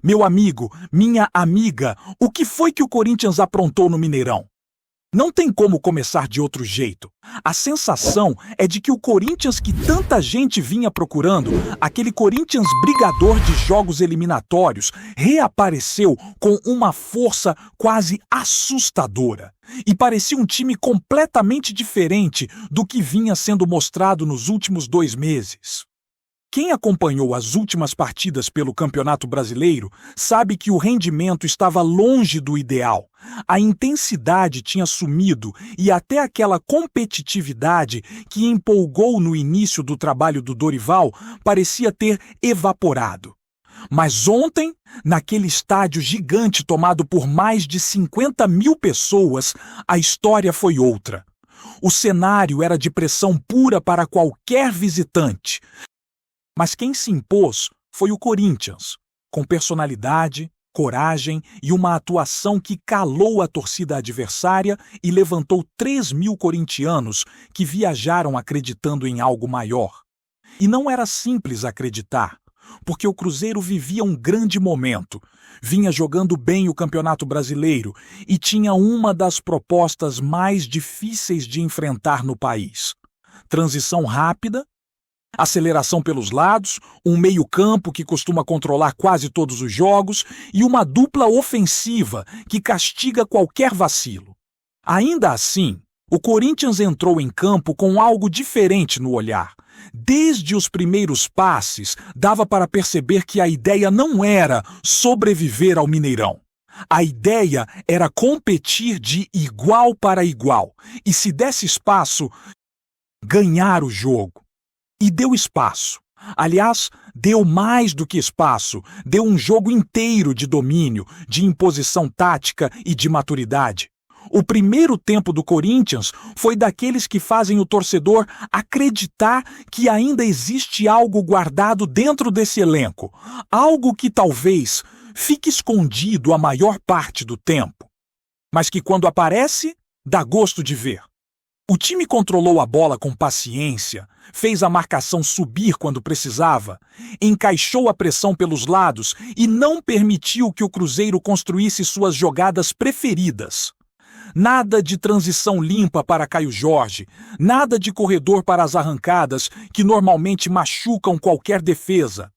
Meu amigo, minha amiga, o que foi que o Corinthians aprontou no Mineirão? Não tem como começar de outro jeito. A sensação é de que o Corinthians que tanta gente vinha procurando, aquele Corinthians brigador de jogos eliminatórios, reapareceu com uma força quase assustadora. E parecia um time completamente diferente do que vinha sendo mostrado nos últimos 2 meses. Quem acompanhou as últimas partidas pelo Campeonato Brasileiro sabe que o rendimento estava longe do ideal. A intensidade tinha sumido e até aquela competitividade que empolgou no início do trabalho do Dorival parecia ter evaporado. Mas ontem, naquele estádio gigante tomado por mais de 50 mil pessoas, a história foi outra. O cenário era de pressão pura para qualquer visitante. Mas quem se impôs foi o Corinthians, com personalidade, coragem e uma atuação que calou a torcida adversária e levantou 3 mil corintianos que viajaram acreditando em algo maior. E não era simples acreditar, porque o Cruzeiro vivia um grande momento, vinha jogando bem o Campeonato Brasileiro e tinha uma das propostas mais difíceis de enfrentar no país. Transição rápida, aceleração pelos lados, um meio-campo que costuma controlar quase todos os jogos e uma dupla ofensiva que castiga qualquer vacilo. Ainda assim, o Corinthians entrou em campo com algo diferente no olhar. Desde os primeiros passes, dava para perceber que a ideia não era sobreviver ao Mineirão. A ideia era competir de igual para igual e, se desse espaço, ganhar o jogo. E deu espaço. Aliás, deu mais do que espaço. Deu um jogo inteiro de domínio, de imposição tática e de maturidade. O primeiro tempo do Corinthians foi daqueles que fazem o torcedor acreditar que ainda existe algo guardado dentro desse elenco. Algo que talvez fique escondido a maior parte do tempo. Mas que quando aparece, dá gosto de ver. O time controlou a bola com paciência, fez a marcação subir quando precisava, encaixou a pressão pelos lados e não permitiu que o Cruzeiro construísse suas jogadas preferidas. Nada de transição limpa para Caio Jorge, nada de corredor para as arrancadas que normalmente machucam qualquer defesa.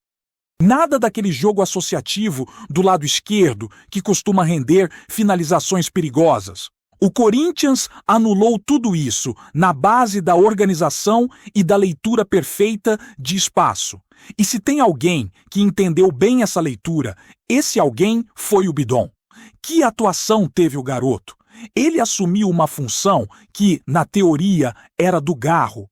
Nada daquele jogo associativo do lado esquerdo que costuma render finalizações perigosas. O Corinthians anulou tudo isso na base da organização e da leitura perfeita de espaço. E se tem alguém que entendeu bem essa leitura, esse alguém foi o Bidon. Que atuação teve o garoto? Ele assumiu uma função que, na teoria, era do Garro,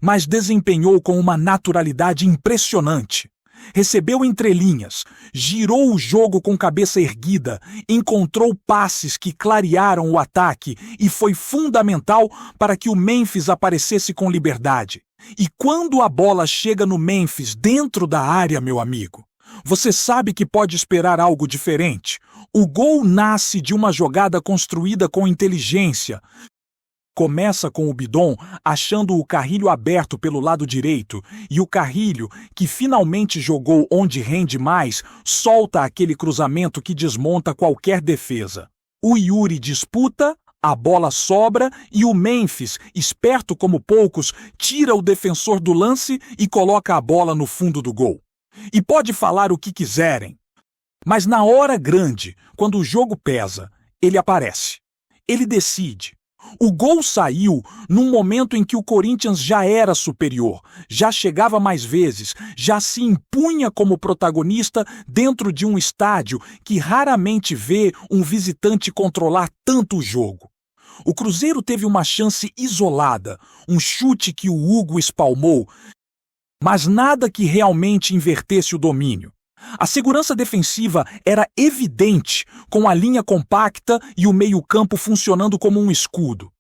mas desempenhou com uma naturalidade impressionante. Recebeu entrelinhas, girou o jogo com cabeça erguida, encontrou passes que clarearam o ataque e foi fundamental para que o Memphis aparecesse com liberdade. E quando a bola chega no Memphis dentro da área, meu amigo, você sabe que pode esperar algo diferente. O gol nasce de uma jogada construída com inteligência. Começa com o Bidon achando o Carrilho aberto pelo lado direito e o Carrilho, que finalmente jogou onde rende mais, solta aquele cruzamento que desmonta qualquer defesa. O Yuri disputa, a bola sobra e o Memphis, esperto como poucos, tira o defensor do lance e coloca a bola no fundo do gol. E pode falar o que quiserem, mas na hora grande, quando o jogo pesa, ele aparece. Ele decide. O gol saiu num momento em que o Corinthians já era superior, já chegava mais vezes, já se impunha como protagonista dentro de um estádio que raramente vê um visitante controlar tanto o jogo. O Cruzeiro teve uma chance isolada, um chute que o Hugo espalmou, mas nada que realmente invertesse o domínio. A segurança defensiva era evidente, com a linha compacta e o meio-campo funcionando como um escudo.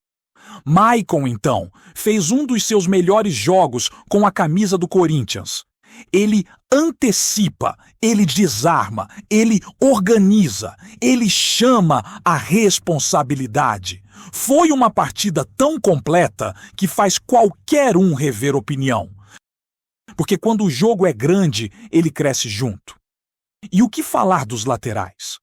Maicon, então, fez um dos seus melhores jogos com a camisa do Corinthians. Ele antecipa, ele desarma, ele organiza, ele chama a responsabilidade. Foi uma partida tão completa que faz qualquer um rever opinião. Porque quando o jogo é grande, ele cresce junto. E o que falar dos laterais?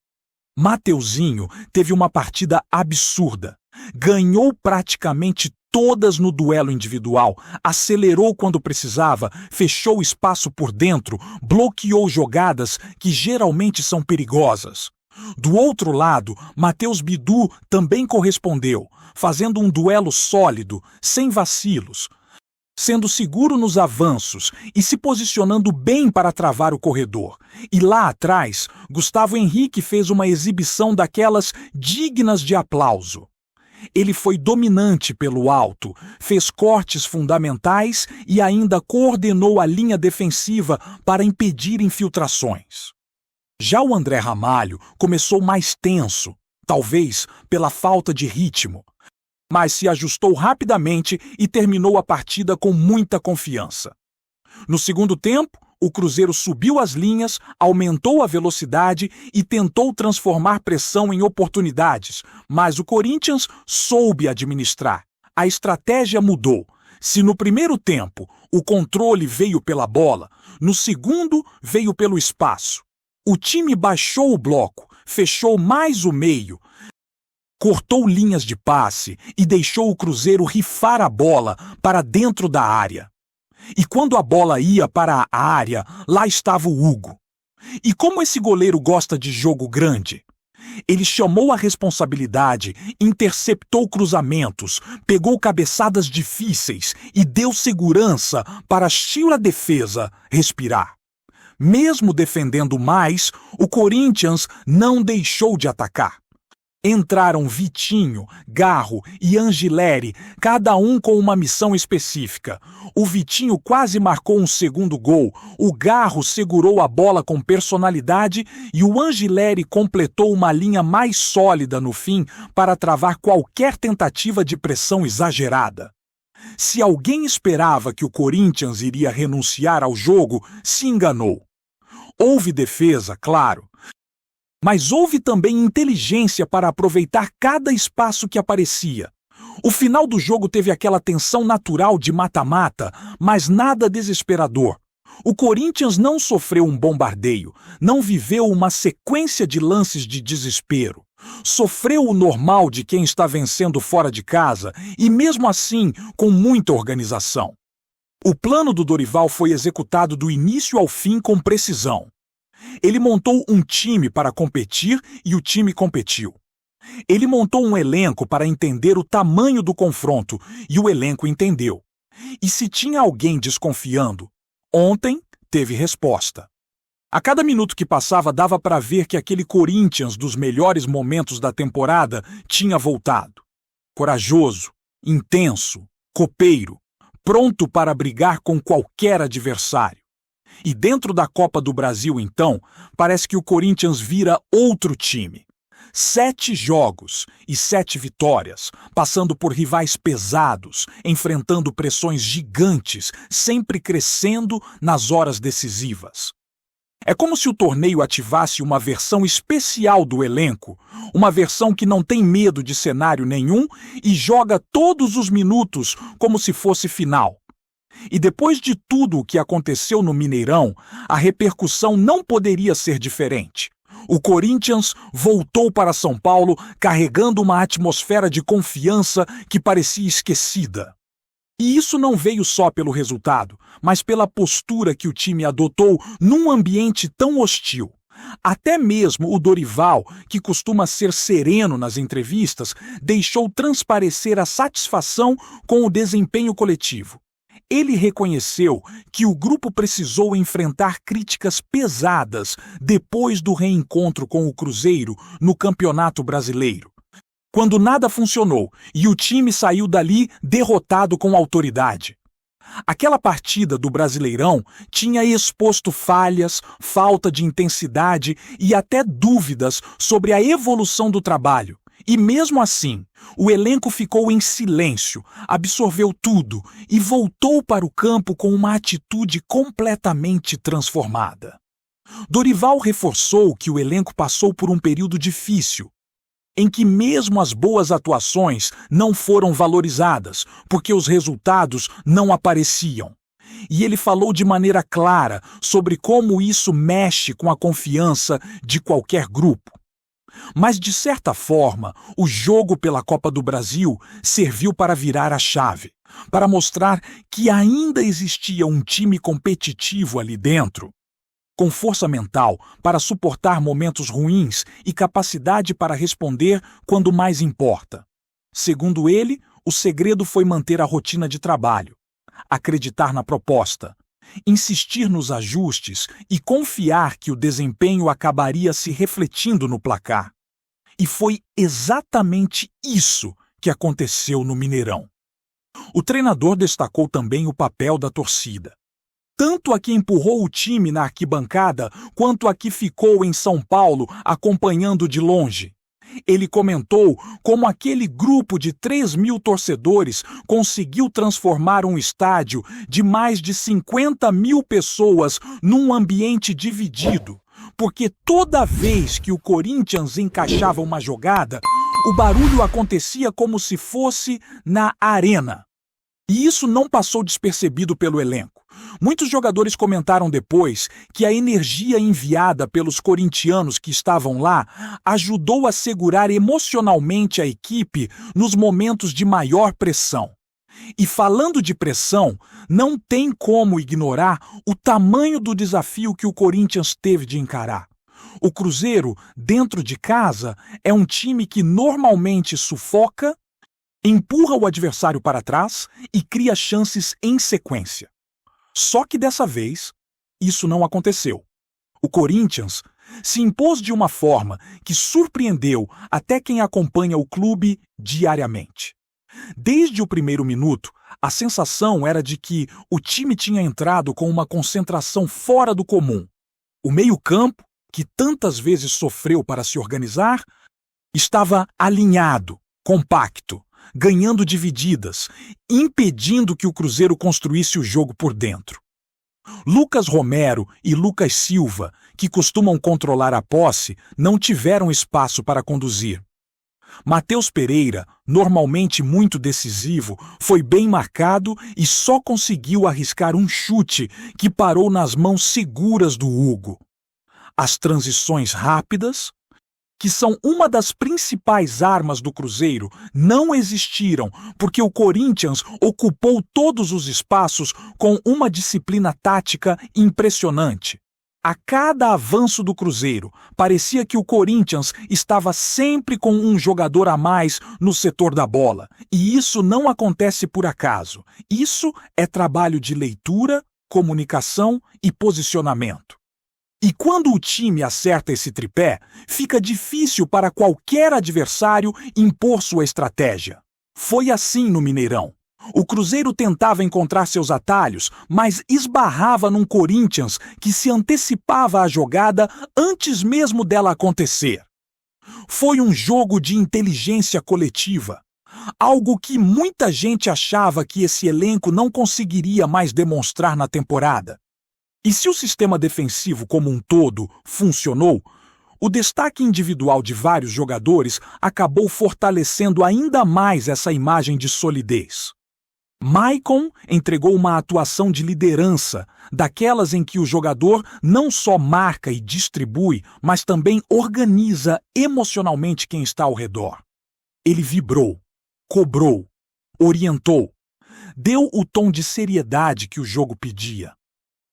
Mateuzinho teve uma partida absurda. Ganhou praticamente todas no duelo individual, acelerou quando precisava, fechou espaço por dentro, bloqueou jogadas que geralmente são perigosas. Do outro lado, Matheus Bidu também correspondeu, fazendo um duelo sólido, sem vacilos, sendo seguro nos avanços e se posicionando bem para travar o corredor. E lá atrás, Gustavo Henrique fez uma exibição daquelas dignas de aplauso. Ele foi dominante pelo alto, fez cortes fundamentais e ainda coordenou a linha defensiva para impedir infiltrações. Já o André Ramalho começou mais tenso, talvez pela falta de ritmo, mas se ajustou rapidamente e terminou a partida com muita confiança. No segundo tempo, o Cruzeiro subiu as linhas, aumentou a velocidade e tentou transformar pressão em oportunidades, mas o Corinthians soube administrar. A estratégia mudou. Se no primeiro tempo o controle veio pela bola, no segundo veio pelo espaço. O time baixou o bloco, fechou mais o meio, cortou linhas de passe e deixou o Cruzeiro rifar a bola para dentro da área. E quando a bola ia para a área, lá estava o Hugo. E como esse goleiro gosta de jogo grande? Ele chamou a responsabilidade, interceptou cruzamentos, pegou cabeçadas difíceis e deu segurança para a defesa respirar. Mesmo defendendo mais, o Corinthians não deixou de atacar. Entraram Vitinho, Garro e Angileri, cada um com uma missão específica. O Vitinho quase marcou um segundo gol, o Garro segurou a bola com personalidade e o Angileri completou uma linha mais sólida no fim para travar qualquer tentativa de pressão exagerada. Se alguém esperava que o Corinthians iria renunciar ao jogo, se enganou. Houve defesa, claro, mas houve também inteligência para aproveitar cada espaço que aparecia. O final do jogo teve aquela tensão natural de mata-mata, mas nada desesperador. O Corinthians não sofreu um bombardeio, não viveu uma sequência de lances de desespero. Sofreu o normal de quem está vencendo fora de casa e, mesmo assim, com muita organização. O plano do Dorival foi executado do início ao fim com precisão. Ele montou um time para competir e o time competiu. Ele montou um elenco para entender o tamanho do confronto e o elenco entendeu. E se tinha alguém desconfiando, ontem teve resposta. A cada minuto que passava dava para ver que aquele Corinthians dos melhores momentos da temporada tinha voltado. Corajoso, intenso, copeiro, pronto para brigar com qualquer adversário. E dentro da Copa do Brasil, então, parece que o Corinthians vira outro time. 7 jogos e 7 vitórias, passando por rivais pesados, enfrentando pressões gigantes, sempre crescendo nas horas decisivas. É como se o torneio ativasse uma versão especial do elenco, uma versão que não tem medo de cenário nenhum e joga todos os minutos como se fosse final. E depois de tudo o que aconteceu no Mineirão, a repercussão não poderia ser diferente. O Corinthians voltou para São Paulo carregando uma atmosfera de confiança que parecia esquecida. E isso não veio só pelo resultado, mas pela postura que o time adotou num ambiente tão hostil. Até mesmo o Dorival, que costuma ser sereno nas entrevistas, deixou transparecer a satisfação com o desempenho coletivo. Ele reconheceu que o grupo precisou enfrentar críticas pesadas depois do reencontro com o Cruzeiro no Campeonato Brasileiro, quando nada funcionou e o time saiu dali derrotado com autoridade. Aquela partida do Brasileirão tinha exposto falhas, falta de intensidade e até dúvidas sobre a evolução do trabalho. E mesmo assim, o elenco ficou em silêncio, absorveu tudo e voltou para o campo com uma atitude completamente transformada. Dorival reforçou que o elenco passou por um período difícil, em que mesmo as boas atuações não foram valorizadas, porque os resultados não apareciam. E ele falou de maneira clara sobre como isso mexe com a confiança de qualquer grupo. Mas, de certa forma, o jogo pela Copa do Brasil serviu para virar a chave, para mostrar que ainda existia um time competitivo ali dentro, com força mental para suportar momentos ruins e capacidade para responder quando mais importa. Segundo ele, o segredo foi manter a rotina de trabalho, acreditar na proposta, insistir nos ajustes e confiar que o desempenho acabaria se refletindo no placar. E foi exatamente isso que aconteceu no Mineirão. O treinador destacou também o papel da torcida. Tanto a que empurrou o time na arquibancada, quanto a que ficou em São Paulo acompanhando de longe. Ele comentou como aquele grupo de 3.000 torcedores conseguiu transformar um estádio de mais de 50.000 pessoas num ambiente dividido, porque toda vez que o Corinthians encaixava uma jogada, o barulho acontecia como se fosse na arena. E isso não passou despercebido pelo elenco. Muitos jogadores comentaram depois que a energia enviada pelos corintianos que estavam lá ajudou a segurar emocionalmente a equipe nos momentos de maior pressão. E falando de pressão, não tem como ignorar o tamanho do desafio que o Corinthians teve de encarar. O Cruzeiro, dentro de casa, é um time que normalmente sufoca, empurra o adversário para trás e cria chances em sequência. Só que dessa vez, isso não aconteceu. O Corinthians se impôs de uma forma que surpreendeu até quem acompanha o clube diariamente. Desde o primeiro minuto, a sensação era de que o time tinha entrado com uma concentração fora do comum. O meio-campo, que tantas vezes sofreu para se organizar, estava alinhado, compacto, ganhando divididas, impedindo que o Cruzeiro construísse o jogo por dentro. Lucas Romero e Lucas Silva, que costumam controlar a posse, não tiveram espaço para conduzir. Matheus Pereira, normalmente muito decisivo, foi bem marcado e só conseguiu arriscar um chute que parou nas mãos seguras do Hugo. As transições rápidas, que são uma das principais armas do Cruzeiro, não existiram porque o Corinthians ocupou todos os espaços com uma disciplina tática impressionante. A cada avanço do Cruzeiro, parecia que o Corinthians estava sempre com um jogador a mais no setor da bola. E isso não acontece por acaso. Isso é trabalho de leitura, comunicação e posicionamento. E quando o time acerta esse tripé, fica difícil para qualquer adversário impor sua estratégia. Foi assim no Mineirão. O Cruzeiro tentava encontrar seus atalhos, mas esbarrava num Corinthians que se antecipava à jogada antes mesmo dela acontecer. Foi um jogo de inteligência coletiva, algo que muita gente achava que esse elenco não conseguiria mais demonstrar na temporada. E se o sistema defensivo como um todo funcionou, o destaque individual de vários jogadores acabou fortalecendo ainda mais essa imagem de solidez. Maicon entregou uma atuação de liderança, daquelas em que o jogador não só marca e distribui, mas também organiza emocionalmente quem está ao redor. Ele vibrou, cobrou, orientou, deu o tom de seriedade que o jogo pedia.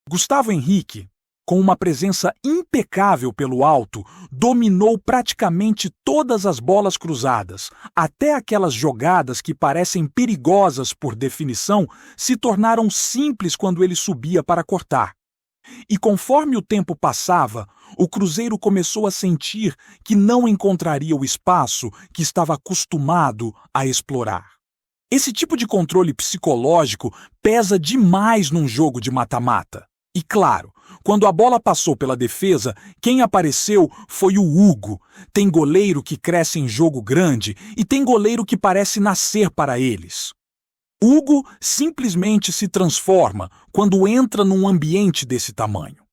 Gustavo Henrique, com uma presença impecável pelo alto, dominou praticamente todas as bolas cruzadas, até aquelas jogadas que parecem perigosas por definição se tornaram simples quando ele subia para cortar. E conforme o tempo passava, o Cruzeiro começou a sentir que não encontraria o espaço que estava acostumado a explorar. Esse tipo de controle psicológico pesa demais num jogo de mata-mata. E claro, quando a bola passou pela defesa, quem apareceu foi o Hugo. Tem goleiro que cresce em jogo grande e tem goleiro que parece nascer para eles. Hugo simplesmente se transforma quando entra num ambiente desse tamanho.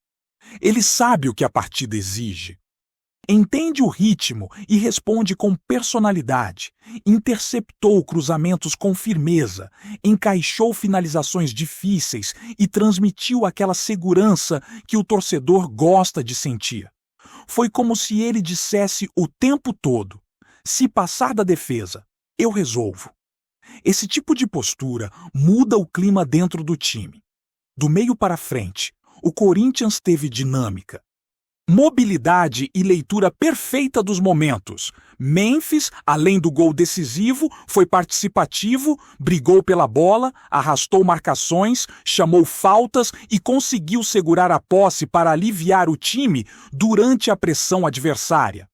Ele sabe o que a partida exige. Entende o ritmo e responde com personalidade. Interceptou cruzamentos com firmeza, encaixou finalizações difíceis e transmitiu aquela segurança que o torcedor gosta de sentir. Foi como se ele dissesse o tempo todo: se passar da defesa, eu resolvo. Esse tipo de postura muda o clima dentro do time. Do meio para frente, o Corinthians teve dinâmica, mobilidade e leitura perfeita dos momentos. Memphis, além do gol decisivo, foi participativo, brigou pela bola, arrastou marcações, chamou faltas e conseguiu segurar a posse para aliviar o time durante a pressão adversária.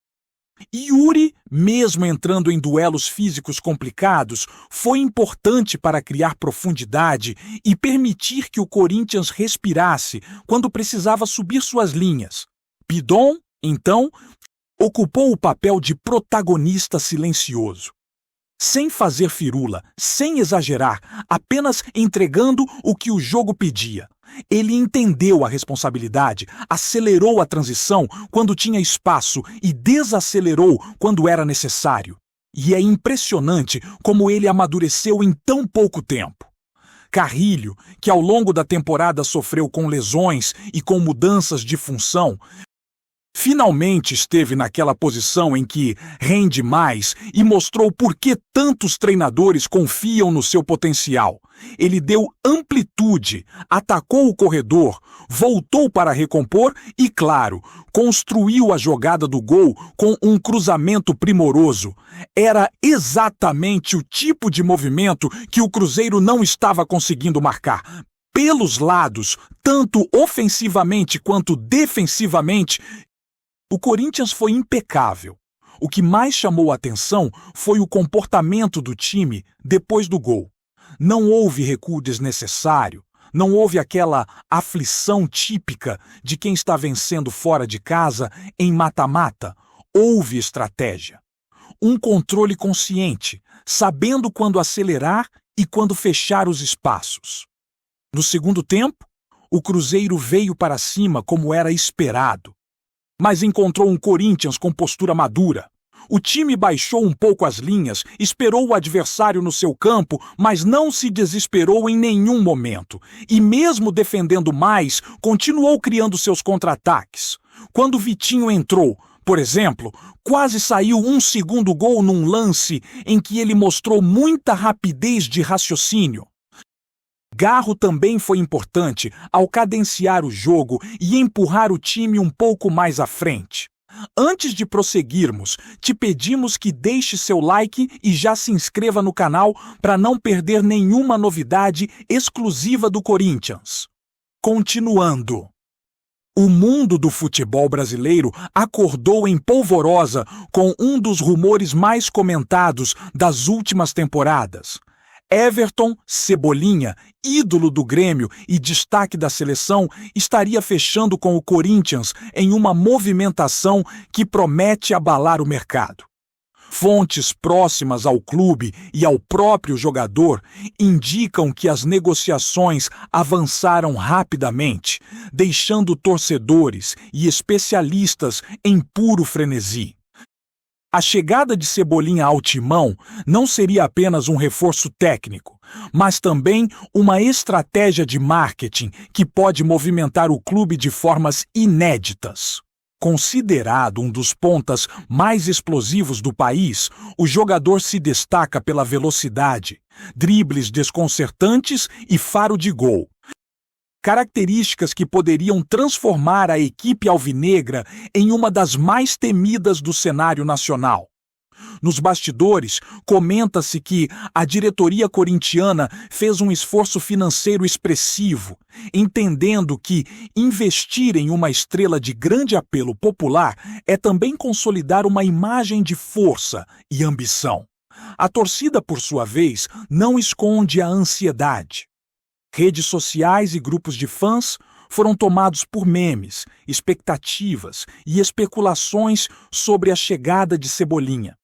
Yuri, mesmo entrando em duelos físicos complicados, foi importante para criar profundidade e permitir que o Corinthians respirasse quando precisava subir suas linhas. Pidon, então, ocupou o papel de protagonista silencioso. Sem fazer firula, sem exagerar, apenas entregando o que o jogo pedia. Ele entendeu a responsabilidade, acelerou a transição quando tinha espaço e desacelerou quando era necessário. E é impressionante como ele amadureceu em tão pouco tempo. Carrilho, que ao longo da temporada sofreu com lesões e com mudanças de função, finalmente esteve naquela posição em que rende mais e mostrou por que tantos treinadores confiam no seu potencial. Ele deu amplitude, atacou o corredor, voltou para recompor e, claro, construiu a jogada do gol com um cruzamento primoroso. Era exatamente o tipo de movimento que o Cruzeiro não estava conseguindo marcar. Pelos lados, tanto ofensivamente quanto defensivamente, o Corinthians foi impecável. O que mais chamou a atenção foi o comportamento do time depois do gol. Não houve recuo desnecessário, não houve aquela aflição típica de quem está vencendo fora de casa em mata-mata. Houve estratégia. Um controle consciente, sabendo quando acelerar e quando fechar os espaços. No segundo tempo, o Cruzeiro veio para cima como era esperado, mas encontrou um Corinthians com postura madura. O time baixou um pouco as linhas, esperou o adversário no seu campo, mas não se desesperou em nenhum momento. E mesmo defendendo mais, continuou criando seus contra-ataques. Quando Vitinho entrou, por exemplo, quase saiu um segundo gol num lance em que ele mostrou muita rapidez de raciocínio. Garro também foi importante ao cadenciar o jogo e empurrar o time um pouco mais à frente. Antes de prosseguirmos, te pedimos que deixe seu like e já se inscreva no canal para não perder nenhuma novidade exclusiva do Corinthians. Continuando. O mundo do futebol brasileiro acordou em polvorosa com um dos rumores mais comentados das últimas temporadas. Everton Cebolinha, ídolo do Grêmio e destaque da seleção, estaria fechando com o Corinthians em uma movimentação que promete abalar o mercado. Fontes próximas ao clube e ao próprio jogador indicam que as negociações avançaram rapidamente, deixando torcedores e especialistas em puro frenesi. A chegada de Cebolinha ao timão não seria apenas um reforço técnico, mas também uma estratégia de marketing que pode movimentar o clube de formas inéditas. Considerado um dos pontas mais explosivos do país, o jogador se destaca pela velocidade, dribles desconcertantes e faro de gol. Características que poderiam transformar a equipe alvinegra em uma das mais temidas do cenário nacional. Nos bastidores, comenta-se que a diretoria corintiana fez um esforço financeiro expressivo, entendendo que investir em uma estrela de grande apelo popular é também consolidar uma imagem de força e ambição. A torcida, por sua vez, não esconde a ansiedade. Redes sociais e grupos de fãs foram tomados por memes, expectativas e especulações sobre a chegada de Cebolinha.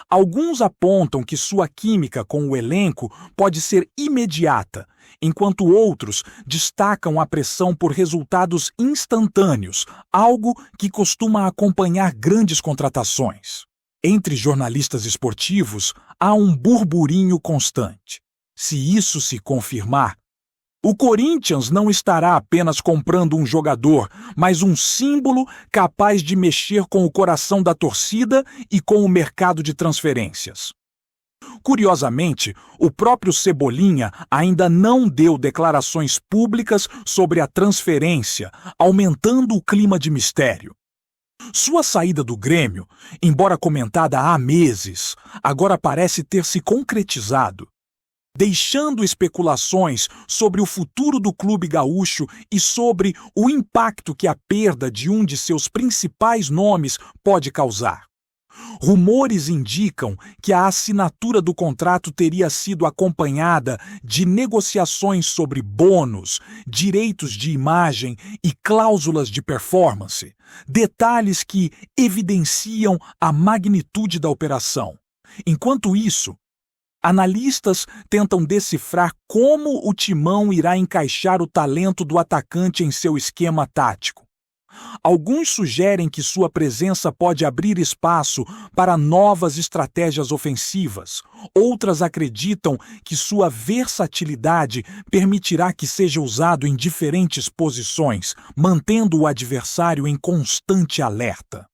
Alguns apontam que sua química com o elenco pode ser imediata, enquanto outros destacam a pressão por resultados instantâneos, algo que costuma acompanhar grandes contratações. Entre jornalistas esportivos, há um burburinho constante. Se isso se confirmar, o Corinthians não estará apenas comprando um jogador, mas um símbolo capaz de mexer com o coração da torcida e com o mercado de transferências. Curiosamente, o próprio Cebolinha ainda não deu declarações públicas sobre a transferência, aumentando o clima de mistério. Sua saída do Grêmio, embora comentada há meses, agora parece ter se concretizado, deixando especulações sobre o futuro do clube gaúcho e sobre o impacto que a perda de um de seus principais nomes pode causar. Rumores indicam que a assinatura do contrato teria sido acompanhada de negociações sobre bônus, direitos de imagem e cláusulas de performance, detalhes que evidenciam a magnitude da operação. Enquanto isso, analistas tentam decifrar como o Timão irá encaixar o talento do atacante em seu esquema tático. Alguns sugerem que sua presença pode abrir espaço para novas estratégias ofensivas. Outras acreditam que sua versatilidade permitirá que seja usado em diferentes posições, mantendo o adversário em constante alerta.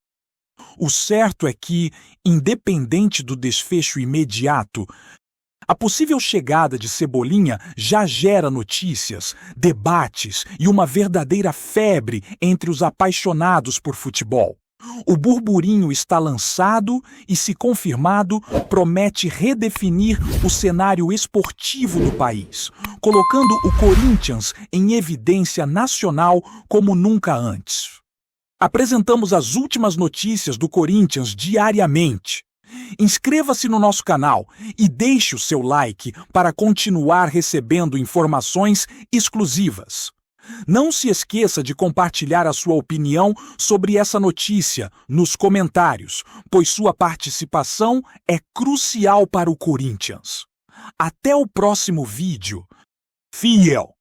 O certo é que, independente do desfecho imediato, a possível chegada de Cebolinha já gera notícias, debates e uma verdadeira febre entre os apaixonados por futebol. O burburinho está lançado e, se confirmado, promete redefinir o cenário esportivo do país, colocando o Corinthians em evidência nacional como nunca antes. Apresentamos as últimas notícias do Corinthians diariamente. Inscreva-se no nosso canal e deixe o seu like para continuar recebendo informações exclusivas. Não se esqueça de compartilhar a sua opinião sobre essa notícia nos comentários, pois sua participação é crucial para o Corinthians. Até o próximo vídeo. Fiel!